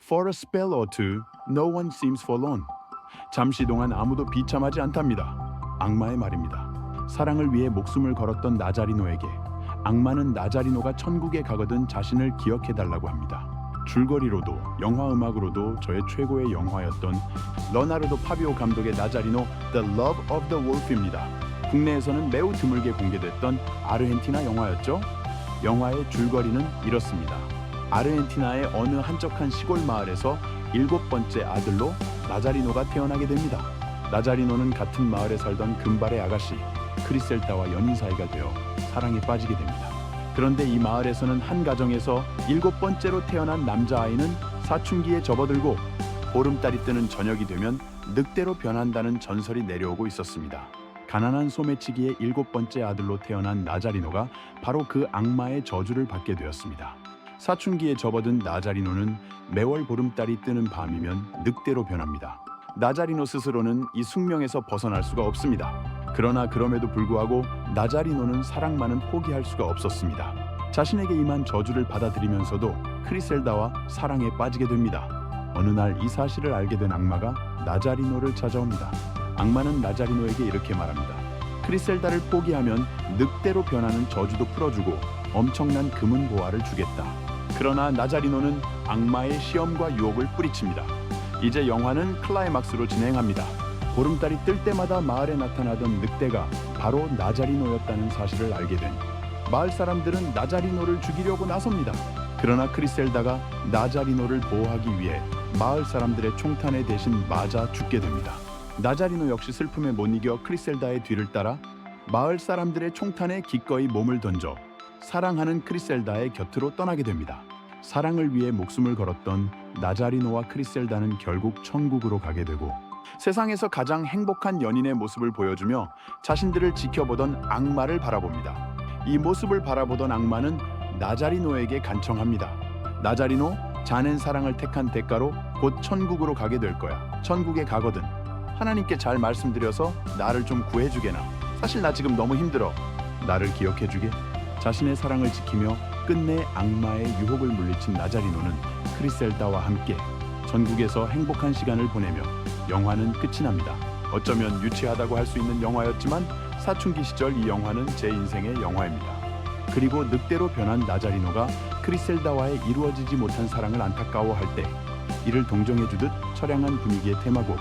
For a spell or two, no one seems forlorn. 잠시 동안 아무도 비참하지 않답니다. 악마의 말입니다. 사랑을 위해 목숨을 걸었던 나자리노에게 악마는 나자리노가 천국에 가거든 자신을 기억해달라고 합니다. 줄거리로도 영화 음악으로도 저의 최고의 영화였던 러나르도 파비오 감독의 나자리노 The Love of the Wolf입니다. 국내에서는 매우 드물게 공개됐던 아르헨티나 영화였죠. 영화의 줄거리는 이렇습니다. 아르헨티나의 어느 한적한 시골 마을에서 7번째 아들로 나자리노가 태어나게 됩니다. 나자리노는 같은 마을에 살던 금발의 아가씨 크리셀다와 연인 사이가 되어 사랑에 빠지게 됩니다. 그런데 이 마을에서는 한 가정에서 7번째로 태어난 남자아이는 사춘기에 접어들고 보름달이 뜨는 저녁이 되면 늑대로 변한다는 전설이 내려오고 있었습니다. 가난한 소매치기의 7번째 아들로 태어난 나자리노가 바로 그 악마의 저주를 받게 되었습니다. 사춘기에 접어든 나자리노는 매월 보름달이 뜨는 밤이면 늑대로 변합니다. 나자리노 스스로는 이 숙명에서 벗어날 수가 없습니다. 그러나 그럼에도 불구하고 나자리노는 사랑만은 포기할 수가 없었습니다. 자신에게 임한 저주를 받아들이면서도 크리셀다와 사랑에 빠지게 됩니다. 어느 날 이 사실을 알게 된 악마가 나자리노를 찾아옵니다. 악마는 나자리노에게 이렇게 말합니다. 크리셀다를 포기하면 늑대로 변하는 저주도 풀어주고 엄청난 금은 보화를 주겠다. 그러나 나자리노는 악마의 시험과 유혹을 뿌리칩니다. 이제 영화는 클라이막스로 진행합니다. 보름달이 뜰 때마다 마을에 나타나던 늑대가 바로 나자리노였다는 사실을 알게 된 마을 사람들은 나자리노를 죽이려고 나섭니다. 그러나 크리셀다가 나자리노를 보호하기 위해 마을 사람들의 총탄에 대신 맞아 죽게 됩니다. 나자리노 역시 슬픔에 못 이겨 크리셀다의 뒤를 따라 마을 사람들의 총탄에 기꺼이 몸을 던져 사랑하는 크리셀다의 곁으로 떠나게 됩니다. 사랑을 위해 목숨을 걸었던 나자리노와 크리셀다는 결국 천국으로 가게 되고 세상에서 가장 행복한 연인의 모습을 보여주며 자신들을 지켜보던 악마를 바라봅니다. 이 모습을 바라보던 악마는 나자리노에게 간청합니다. 나자리노, 자넨 사랑을 택한 대가로 곧 천국으로 가게 될 거야. 천국에 가거든 하나님께 잘 말씀드려서 나를 좀 구해주게나. 사실 나 지금 너무 힘들어. 나를 기억해주게. 자신의 사랑을 지키며 끝내 악마의 유혹을 물리친 나자리노는 크리셀다와 함께 전국에서 행복한 시간을 보내며 영화는 끝이 납니다. 어쩌면 유치하다고 할 수 있는 영화였지만 사춘기 시절 이 영화는 제 인생의 영화입니다. 그리고 늑대로 변한 나자리노가 크리셀다와의 이루어지지 못한 사랑을 안타까워할 때 이를 동정해주듯 처량한 분위기의 테마곡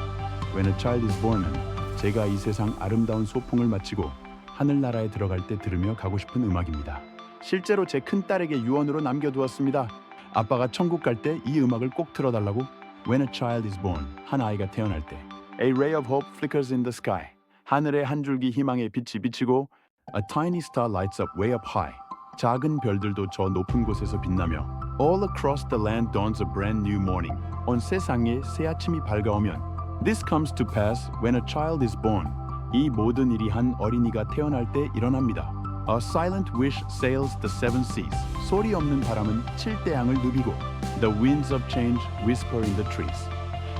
When a Child is Born은 제가 이 세상 아름다운 소풍을 마치고 하늘나라에 들어갈 때 들으며 가고 싶은 음악입니다. 실제로 제 큰딸에게 유언으로 남겨두었습니다. 아빠가 천국 갈 때 이 음악을 꼭 틀어달라고. When a child is born, 한 아이가 태어날 때 A ray of hope flickers in the sky. 하늘에 한 줄기 희망의 빛이 비치고 A tiny star lights up way up high. 작은 별들도 저 높은 곳에서 빛나며 All across the land dawns a brand new morning. 온 세상에 새 아침이 밝아오면 This comes to pass when a child is born. 이 모든 일이 한 어린이가 태어날 때 일어납니다. A silent wish sails the seven seas. 소리 없는 바람은 칠대양을 누비고 The winds of change whisper in the trees.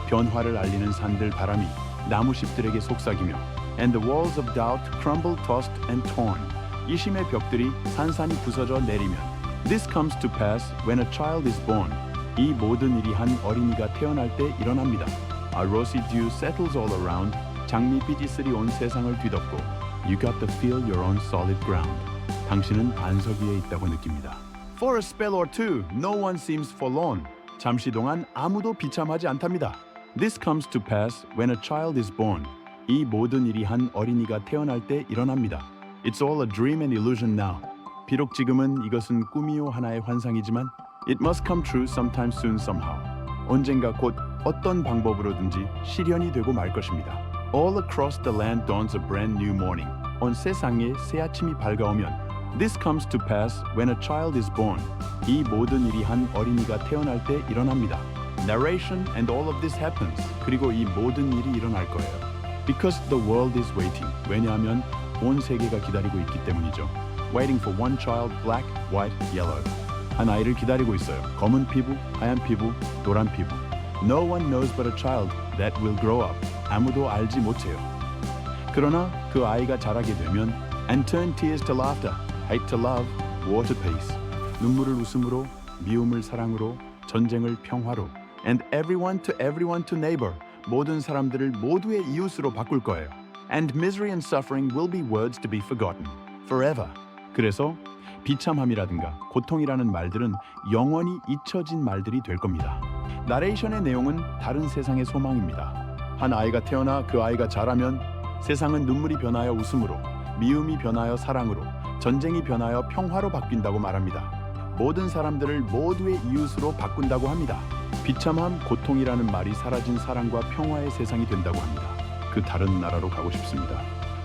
변화를 알리는 산들 바람이 나무잎들에게 속삭이며 And the walls of doubt crumble tossed and torn. 이심의 벽들이 산산이 부서져 내리면 This comes to pass when a child is born. 이 모든 일이 한 어린이가 태어날 때 일어납니다. A rosy dew settles all around. 장밋빛 이슬이 온 세상을 뒤덮고 You got to feel your own solid ground. 당신은 반석 위에 있다고 느낍니다. For a spell or two, no one seems forlorn. 잠시 동안 아무도 비참하지 않답니다. This comes to pass when a child is born. 이 모든 일이 한 어린이가 태어날 때 일어납니다. It's all a dream and illusion now. 비록 지금은 이것은 꿈이요 하나의 환상이지만 It must come true sometime soon somehow. 언젠가 곧 어떤 방법으로든지 실현이 되고 말 것입니다. All across the land dawns a brand new morning. 온 세상에 새 아침이 밝아오면 This comes to pass when a child is born. 이 모든 일이 한 어린이가 태어날 때 일어납니다. Narration and all of this happens. 그리고 이 모든 일이 일어날 거예요. Because the world is waiting. 왜냐하면 온 세계가 기다리고 있기 때문이죠. Waiting for one child, black, white, yellow. 한 아이를 기다리고 있어요. 검은 피부, 하얀 피부, 노란 피부. No one knows but a child that will grow up. 아무도 알지 못해요. 그러나 그 아이가 자라게 되면 And turn tears to laughter, hate to love, war to peace. 눈물을 웃음으로, 미움을 사랑으로, 전쟁을 평화로, And everyone to neighbor. 모든 사람들을 모두의 이웃으로 바꿀 거예요. And misery and suffering will be words to be forgotten forever. 그래서 비참함이라든가 고통이라는 말들은 영원히 잊혀진 말들이 될 겁니다. 나레이션의 내용은 다른 세상의 소망입니다. 한 아이가 태어나 그 아이가 자라면 세상은 눈물이 변하여 웃음으로, 미움이 변하여 사랑으로, 전쟁이 변하여 평화로 바뀐다고 말합니다. 모든 사람들을 모두의 이웃으로 바꾼다고 합니다. 비참함, 고통이라는 말이 사라진 사랑과 평화의 세상이 된다고 합니다. 그 다른 나라로 가고 싶습니다.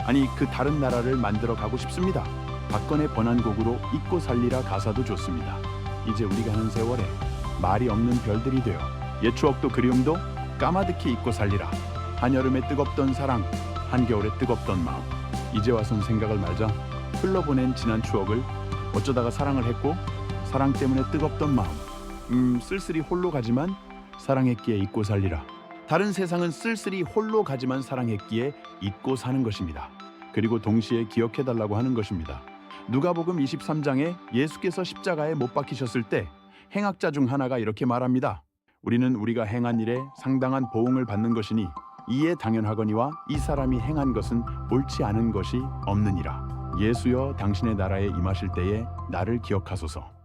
아니, 그 다른 나라를 만들어 가고 싶습니다. 박건의 번안곡으로 잊고 살리라 가사도 좋습니다. 이제 우리가 하는 세월에 말이 없는 별들이 되어 옛 추억도 그리움도 까마득히 잊고 살리라. 한여름에 뜨겁던 사랑, 한겨울에 뜨겁던 마음. 이제 와선 생각을 말자. 흘러보낸 지난 추억을 어쩌다가 사랑을 했고 사랑 때문에 뜨겁던 마음. 쓸쓸히 홀로 가지만 사랑했기에 잊고 살리라. 다른 세상은 쓸쓸히 홀로 가지만 사랑했기에 잊고 사는 것입니다. 그리고 동시에 기억해달라고 하는 것입니다. 누가복음 23장에 예수께서 십자가에 못 박히셨을 때 행악자 중 하나가 이렇게 말합니다. 우리는 우리가 행한 일에 상당한 보응을 받는 것이니 이에 당연하거니와 이 사람이 행한 것은 옳지 않은 것이 없느니라. 예수여, 당신의 나라에 임하실 때에 나를 기억하소서.